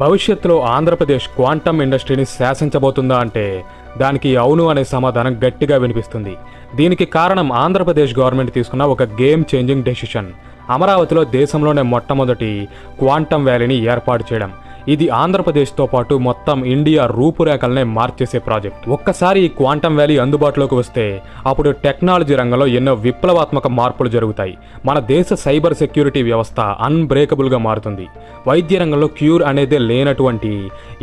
భవిష్యత్తులో ఆంధ్రప్రదేశ్ క్వాంటమ్ ఇండస్ట్రీని శాసించబోతుందా అంటే దానికి అవును అనే సమాధానం గట్టిగా వినిపిస్తుంది. దీనికి కారణం ఆంధ్రప్రదేశ్ గవర్నమెంట్ తీసుకున్న ఒక గేమ్ చేంజింగ్ డెసిషన్. అమరావతిలో దేశంలోనే మొట్టమొదటి క్వాంటమ్ వ్యాలీని ఏర్పాటు చేయడం. ఇది ఆంధ్రప్రదేశ్తో పాటు మొత్తం ఇండియా రూపురేఖలనే మార్చేసే ప్రాజెక్ట్. ఒక్కసారి ఈ క్వాంటమ్ వ్యాలీ అందుబాటులోకి వస్తే అప్పుడు టెక్నాలజీ రంగంలో ఎన్నో విప్లవాత్మక మార్పులు జరుగుతాయి. మన దేశ సైబర్ సెక్యూరిటీ వ్యవస్థ అన్బ్రేకబుల్గా మారుతుంది. వైద్య రంగంలో క్యూర్ అనేదే లేనటువంటి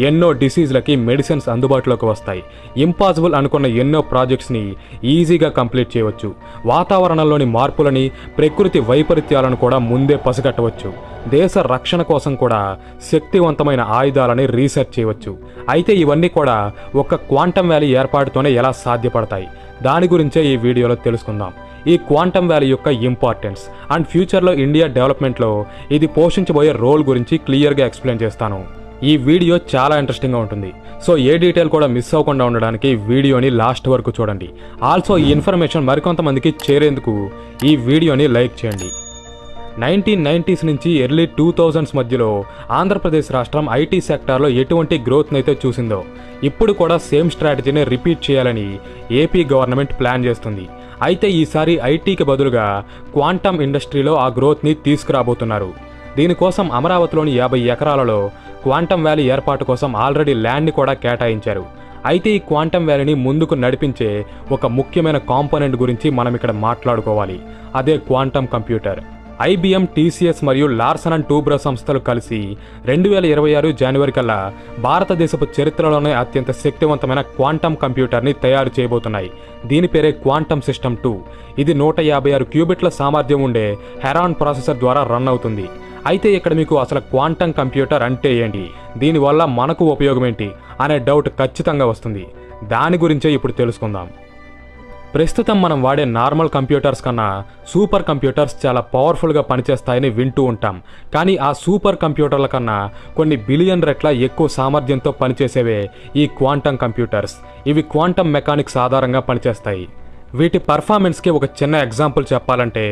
ఎన్నో డిసీజ్లకి మెడిసిన్స్ అందుబాటులోకి వస్తాయి. ఇంపాసిబుల్ అనుకున్న ఎన్నో ప్రాజెక్ట్స్ని ఈజీగా కంప్లీట్ చేయవచ్చు. వాతావరణంలోని మార్పులని, ప్రకృతి వైపరీత్యాలను కూడా ముందే పసిగట్టవచ్చు. దేశ రక్షణ కోసం కూడా శక్తివంతమైన ఆయుధాలని రీసెర్చ్ చేయవచ్చు. అయితే ఇవన్నీ కూడా ఒక క్వాంటమ్ వ్యాలీ ఏర్పాటుతోనే ఎలా సాధ్యపడతాయి, దాని గురించే ఈ వీడియోలో తెలుసుకుందాం. ఈ క్వాంటమ్ వ్యాలీ యొక్క ఇంపార్టెన్స్ అండ్ ఫ్యూచర్లో ఇండియా డెవలప్మెంట్లో ఇది పోషించబోయే రోల్ గురించి క్లియర్గా ఎక్స్ప్లెయిన్ చేస్తాను. ఈ వీడియో చాలా ఇంట్రెస్టింగ్గా ఉంటుంది. సో ఏ డీటెయిల్ కూడా మిస్ అవ్వకుండా ఉండడానికి వీడియోని లాస్ట్ వరకు చూడండి. ఆల్సో ఈ ఇన్ఫర్మేషన్ మరికొంతమందికి చేరేందుకు ఈ వీడియోని లైక్ చేయండి. 1990s నుంచి ఎర్లీ 2000s మధ్యలో ఆంధ్రప్రదేశ్ రాష్ట్రం ఐటీ సెక్టార్లో ఎటువంటి గ్రోత్ని అయితే చూసిందో ఇప్పుడు కూడా సేమ్ స్ట్రాటజీని రిపీట్ చేయాలని ఏపీ గవర్నమెంట్ ప్లాన్ చేస్తుంది. అయితే ఈసారి ఐటీకి బదులుగా క్వాంటమ్ ఇండస్ట్రీలో ఆ గ్రోత్ని తీసుకురాబోతున్నారు. దీనికోసం అమరావతిలోని 50 ఎకరాలలో క్వాంటమ్ వ్యాలీ ఏర్పాటు కోసం ఆల్రెడీ ల్యాండ్ని కూడా కేటాయించారు. అయితే ఈ క్వాంటమ్ వ్యాలీని ముందుకు నడిపించే ఒక ముఖ్యమైన కాంపోనెంట్ గురించి మనం ఇక్కడ మాట్లాడుకోవాలి. అదే క్వాంటమ్ కంప్యూటర్. ఐబిఎం, టీసీఎస్ మరియు లార్సన్ అండ్ టూబ్రో సంస్థలు కలిసి 2026 జనవరి కల్లా భారతదేశపు చరిత్రలోనే అత్యంత శక్తివంతమైన క్వాంటమ్ కంప్యూటర్ని తయారు చేయబోతున్నాయి. దీని పేరే క్వాంటమ్ సిస్టమ్ 2. ఇది 156 క్యూబిట్ల సామర్థ్యం ఉండే హెరాన్ ప్రాసెసర్ ద్వారా రన్ అవుతుంది. అయితే ఇక్కడ మీకు అసలు క్వాంటమ్ కంప్యూటర్ అంటే ఏంటి, దీనివల్ల మనకు ఉపయోగం ఏంటి అనే డౌట్ ఖచ్చితంగా వస్తుంది. దాని గురించే ఇప్పుడు తెలుసుకుందాం. ప్రస్తుతం మనం వాడే నార్మల్ కంప్యూటర్స్ కన్నా సూపర్ కంప్యూటర్స్ చాలా పవర్ఫుల్గా పనిచేస్తాయని వింటూ ఉంటాం. కానీ ఆ సూపర్ కంప్యూటర్ల కన్నా కొన్ని బిలియన్ రెట్ల ఎక్కువ సామర్థ్యంతో పనిచేసేవే ఈ క్వాంటమ్ కంప్యూటర్స్. ఇవి క్వాంటమ్ మెకానిక్స్ ఆధారంగా పనిచేస్తాయి. వీటి పర్ఫార్మెన్స్కి ఒక చిన్న ఎగ్జాంపుల్ చెప్పాలంటే,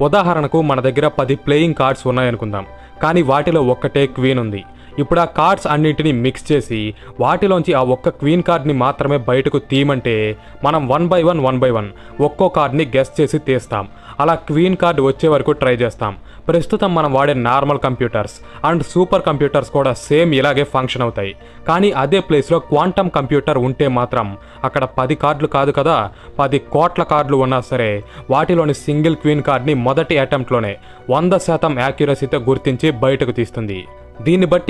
ఉదాహరణకు మన దగ్గర 10 ప్లేయింగ్ కార్డ్స్ ఉన్నాయనుకుందాం. కానీ వాటిలో ఒక్కటే క్వీన్ ఉంది. ఇప్పుడు ఆ కార్డ్స్ అన్నింటినీ మిక్స్ చేసి వాటిలోంచి ఆ ఒక్క క్వీన్ కార్డ్ని మాత్రమే బయటకు తీయమంటే మనం 1 by 1 ఒక్కో కార్డ్ని గెస్ చేసి తీస్తాం. అలా క్వీన్ కార్డ్ వచ్చే వరకు ట్రై చేస్తాం. ప్రస్తుతం మనం వాడే normal computers and super computers కూడా సేమ్ ఇలాగే ఫంక్షన్ అవుతాయి. కానీ అదే ప్లేస్లో క్వాంటమ్ కంప్యూటర్ ఉంటే మాత్రం అక్కడ 10 కార్డులు కాదు కదా, 10 కోట్ల కార్డులు ఉన్నా సరే వాటిలోని సింగిల్ క్వీన్ కార్డ్ని మొదటి అటెంప్ట్లోనే 100% యాక్యురసీతో గుర్తించి బయటకు తీస్తుంది. దీన్ని బట్టి